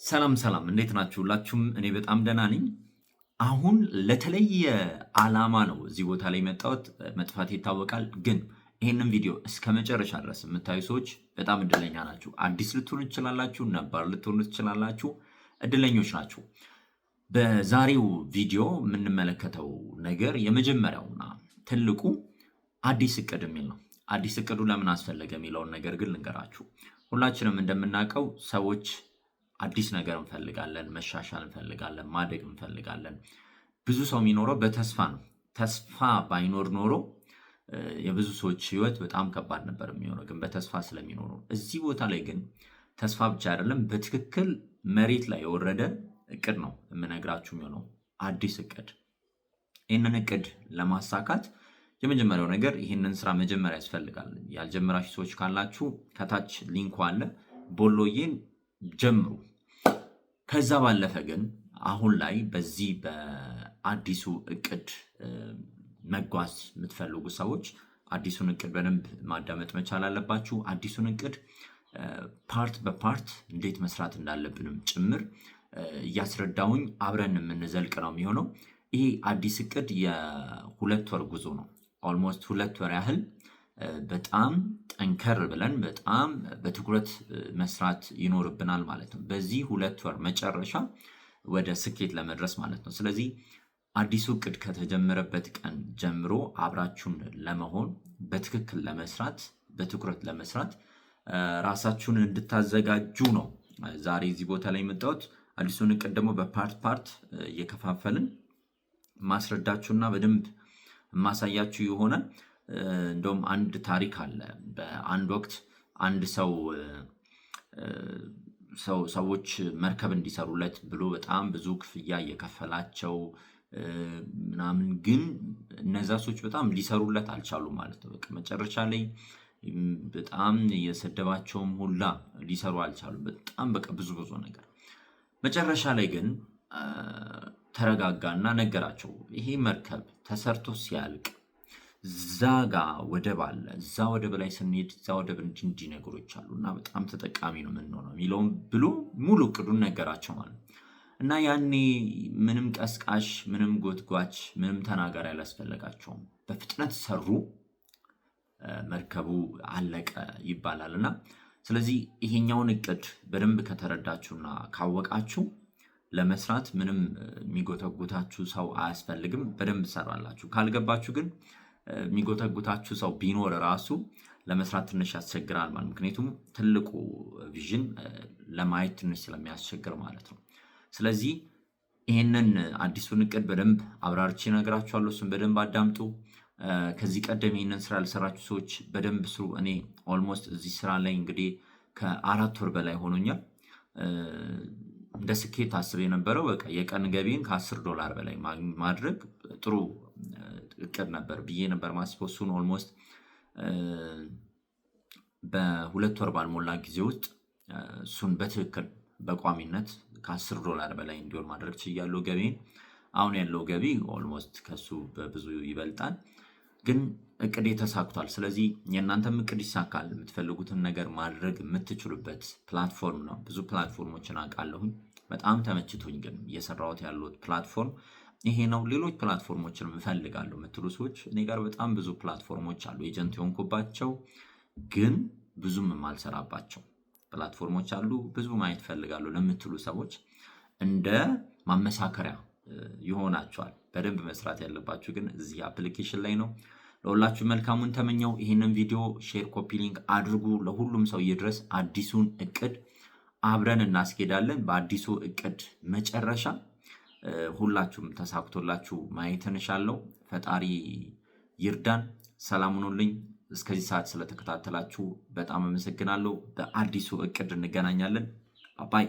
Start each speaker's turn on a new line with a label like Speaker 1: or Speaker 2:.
Speaker 1: ሰላም እንዴት ናችሁ? ሁላችሁም እኔ በጣም ደህና ነኝ። አሁን ለተለየ ዓላማ ነው እዚህ ቦታ ላይ የመጣሁት። መጥፋት ይታወቃል፣ ግን ይሄንን ቪዲዮ እስከ መጨረሻ ድረስ የምታዩ ሰዎች በጣም እድለኛ ናችሁ። አዲስ ልትሆኑ ትችላላችሁ፣ ነባር ልትሆኑ ትችላላችሁ፣ እድለኞች ናችሁ። በዛሬው ቪዲዮ የምንመለከተው ነገር የመጀመሪያውና ትልቁ አዲስ እቅድ የሚል ነው። አዲስ እቅዱ ለምን አስፈለገ የሚለውን ነገር ግን ልንገራችሁ። ሁላችንም እንደምናውቀው ሰዎች አዲስ ነገር እንፈልጋለን፣ መሻሻል እንፈልጋለን፣ ማደግ እንፈልጋለን። ብዙ ሰው የሚኖረው በተስፋ ነው። ተስፋ ባይኖር ኖሮ የብዙ ሰዎች ህይወት በጣም ከባድ ነበር የሚሆነው፣ ግን በተስፋ ስለሚኖሩ። እዚህ ቦታ ላይ ግን ተስፋ ብቻ አይደለም፣ በትክክል መሬት ላይ የወረደ እቅድ ነው የምነግራችሁ የሚሆነው። አዲስ እቅድ። ይህንን እቅድ ለማሳካት የመጀመሪያው ነገር ይህንን ስራ መጀመሪያ ያስፈልጋል። ያልጀመራችሁ ሰዎች ካላችሁ ከታች ሊንኩ አለ፣ ቦሎዬን ጀምሩ። ከዛ ባለፈ ግን አሁን ላይ በዚህ በአዲሱ እቅድ መጓዝ የምትፈልጉ ሰዎች አዲሱን እቅድ በደንብ ማዳመጥ መቻል አለባችሁ። አዲሱን እቅድ ፓርት በፓርት እንዴት መስራት እንዳለብንም ጭምር እያስረዳውኝ አብረን የምንዘልቅ ነው የሚሆነው። ይሄ አዲስ እቅድ የ2 ወር ጉዞ ነው። ኦልሞስት 2 ወር ያህል በጣም ጠንከር ብለን በጣም በትኩረት መስራት ይኖርብናል ማለት ነው። በዚህ 2 ወር መጨረሻ ወደ ስኬት ለመድረስ ማለት ነው። ስለዚህ አዲሱ እቅድ ከተጀመረበት ቀን ጀምሮ አብራችሁን ለመሆን በትክክል ለመስራት በትኩረት ለመስራት ራሳችሁን እንድታዘጋጁ ነው ዛሬ እዚህ ቦታ ላይ የመጣሁት። አዲሱን እቅድ ደግሞ በፓርት እየከፋፈልን ማስረዳችሁና በደንብ ማሳያችሁ ይሆናል። እንደውም አንድ ታሪክ አለ። በአንድ ወቅት አንድ ሰዎች መርከብ እንዲሰሩለት ብሎ በጣም ብዙ ክፍያ እየከፈላቸው ምናምን፣ ግን እነዛ ሰዎች በጣም ሊሰሩለት አልቻሉም ማለት ነው። በቃ መጨረሻ ላይ በጣም እየሰደባቸውም ሁላ ሊሰሩ አልቻሉም። በጣም በቃ ብዙ ነገር። መጨረሻ ላይ ግን ተረጋጋና ነገራቸው። ይሄ መርከብ ተሰርቶ ሲያልቅ ዛጋ ወደብ አለ። እዛ ወደብ ላይ ስንሄድ እዛ ወደብ እንዲህ ነገሮች አሉ እና በጣም ተጠቃሚ ነው የምንሆነው የሚለውም ብሎ ሙሉ እቅዱን ነገራቸው ማለት ነው። እና ያኔ ምንም ቀስቃሽ፣ ምንም ጎትጓች፣ ምንም ተናጋሪ አላስፈለጋቸውም። በፍጥነት ሰሩ፣ መርከቡ አለቀ ይባላል። እና ስለዚህ ይሄኛውን እቅድ በደንብ ከተረዳችሁና ካወቃችሁ ለመስራት ምንም የሚጎተጉታችሁ ሰው አያስፈልግም። በደንብ ሰራላችሁ። ካልገባችሁ ግን የሚጎተጉታችሁ ሰው ቢኖር ራሱ ለመስራት ትንሽ ያስቸግራል ማለት፣ ምክንያቱም ትልቁ ቪዥን ለማየት ትንሽ ስለሚያስቸግር ማለት ነው። ስለዚህ ይሄንን አዲሱን እቅድ በደንብ አብራርቼ እነግራችኋለሁ። እሱን በደንብ አዳምጡ። ከዚህ ቀደም ይሄንን ስራ ያልሰራችሁ ሰዎች በደንብ ስሩ። እኔ ኦልሞስት እዚህ ስራ ላይ እንግዲህ ከ4 ወር በላይ ሆኖኛል። እንደ ስኬት አስብ የነበረው በቃ የቀን ገቢን $10 በላይ ማድረግ ጥሩ እቅድ ነበር ብዬ ነበር ማስበው። እሱን ኦልሞስት በ2 ወር ባልሞላ ጊዜ ውስጥ እሱን በትክክል በቋሚነት $10 በላይ እንዲሆን ማድረግ ችያለሁ ገቢን። አሁን ያለው ገቢ ኦልሞስት ከሱ በብዙ ይበልጣል፣ ግን እቅዴ ተሳክቷል። ስለዚህ የእናንተም እቅድ ይሳካል። የምትፈልጉትን ነገር ማድረግ የምትችሉበት ፕላትፎርም ነው። ብዙ ፕላትፎርሞችን አውቃለሁኝ። በጣም ተመችቶኝ ግን እየሰራሁት ያለሁት ፕላትፎርም ይሄ ነው። ሌሎች ፕላትፎርሞችን እፈልጋለሁ የምትሉ ሰዎች እኔ ጋር በጣም ብዙ ፕላትፎርሞች አሉ። ኤጀንት የሆንኩባቸው ግን ብዙም የማልሰራባቸው ፕላትፎርሞች አሉ። ብዙ ማየት እፈልጋለሁ ለምትሉ ሰዎች እንደ ማመሳከሪያ ይሆናቸዋል። በደንብ መስራት ያለባችሁ ግን እዚህ አፕሊኬሽን ላይ ነው። ለሁላችሁ መልካሙን ተመኘው። ይህንን ቪዲዮ ሼር፣ ኮፒ ሊንክ አድርጉ፣ ለሁሉም ሰው ይድረስ። አዲሱን እቅድ አብረን እናስኬዳለን። በአዲሱ እቅድ መጨረሻ ሁላችሁም ተሳክቶላችሁ ማየት እንሻለው። ፈጣሪ ይርዳን። ሰላም ሁኑልኝ። እስከዚህ ሰዓት ስለተከታተላችሁ በጣም አመሰግናለሁ። በአዲሱ እቅድ እንገናኛለን። ባይ